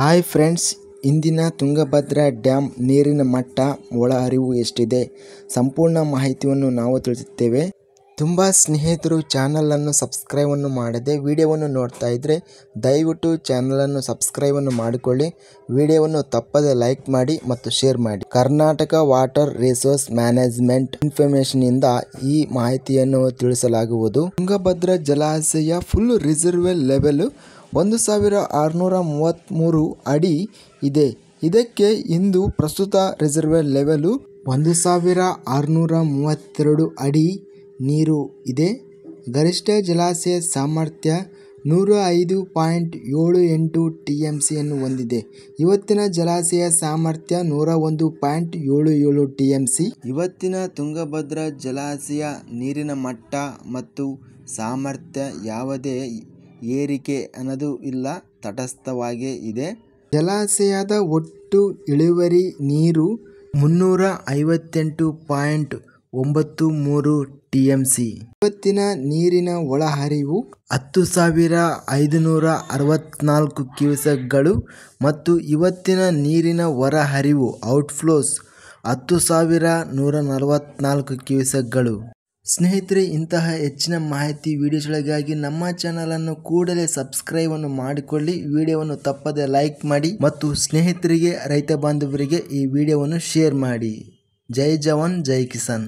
Hi friends, ಇಂದಿನ Tungabhadra dam ನೀರಿನ ಮಟ್ಟ, ಒಳಹರಿವು ಎಷ್ಟಿದೆ ಸಂಪೂರ್ಣ ಮಾಹಿತಿಯನ್ನು ನಾವು ತಿಳಿಸುತ್ತೇವೆ. ತುಂಬ ಸ್ನೇಹಿತರು ಚಾನಲನ್ನು ಸಬ್ಸ್ಕ್ರೈಬನ್ನು ಮಾಡದೆ ವಿಡಿಯೋವನ್ನು ನೋಡ್ತಾ ಇದ್ದರೆ ದಯವಿಟ್ಟು ಚಾನಲನ್ನು ಸಬ್ಸ್ಕ್ರೈಬನ್ನು ಮಾಡಿಕೊಳ್ಳಿ. ವಿಡಿಯೋವನ್ನು ತಪ್ಪದೆ ಲೈಕ್ ಮಾಡಿ ಮತ್ತು ಶೇರ್ ಮಾಡಿ. ಕರ್ನಾಟಕ ವಾಟರ್ ರಿಸೋರ್ಸ್ ಮ್ಯಾನೇಜ್ಮೆಂಟ್ ಇನ್ಫಾರ್ಮೇಷನ್ನಿಂದ ಈ ಮಾಹಿತಿಯನ್ನು ತಿಳಿಸಲಾಗುವುದು. ತುಂಗಭದ್ರಾ ಜಲಾಶಯ ಫುಲ್ ರಿಸರ್ವೇರ್ ಲೆವೆಲ್ 1633 ಅಡಿ ಇದೆ. ಇದಕ್ಕೆ ಇಂದು ಪ್ರಸ್ತುತ ರಿಸರ್ವೇರ್ ಲೆವೆಲ್ 1632 ಅಡಿ ನೀರು ಇದೆ. ಗರಿಷ್ಠ ಜಲಾಶಯ ಸಾಮರ್ಥ್ಯ 105.78 TMCಯನ್ನು ಹೊಂದಿದೆ. ಇವತ್ತಿನ ಜಲಾಶಯ ಸಾಮರ್ಥ್ಯ 101.77 TMC. ಇವತ್ತಿನ ತುಂಗಭದ್ರಾ ಜಲಾಶಯ ನೀರಿನ ಮಟ್ಟ ಮತ್ತು ಸಾಮರ್ಥ್ಯ ಯಾವುದೇ ಏರಿಕೆ ಅನ್ನೋದು ಇಲ್ಲ, ತಟಸ್ಥವಾಗೇ ಇದೆ. ಜಲಾಶಯದ ಒಟ್ಟು ಇಳುವರಿ ನೀರು 358.93 TMC. ಇವತ್ತಿನ ನೀರಿನ ಒಳಹರಿವು 10,564 ಕ್ಯೂಸೆಕ್ಗಳು ಮತ್ತು ಇವತ್ತಿನ ನೀರಿನ ಹೊರಹರಿವು ಔಟ್ಫ್ಲೋಸ್ 10,144 ಕ್ಯೂಸೆಕ್ಗಳು. ಸ್ನೇಹಿತರೆ, ಇಂತಹ ಹೆಚ್ಚಿನ ಮಾಹಿತಿ ವಿಡಿಯೋಸ್ಗಳಿಗಾಗಿ ನಮ್ಮ ಚಾನಲನ್ನು ಕೂಡಲೇ ಸಬ್ಸ್ಕ್ರೈಬನ್ನು ಮಾಡಿಕೊಳ್ಳಿ. ವಿಡಿಯೋವನ್ನು ತಪ್ಪದೆ ಲೈಕ್ ಮಾಡಿ ಮತ್ತು ಸ್ನೇಹಿತರಿಗೆ, ರೈತ ಬಾಂಧವರಿಗೆ ಈ ವಿಡಿಯೋವನ್ನು ಶೇರ್ ಮಾಡಿ. ಜೈ ಜವಾನ್, ಜೈ ಕಿಸಾನ್.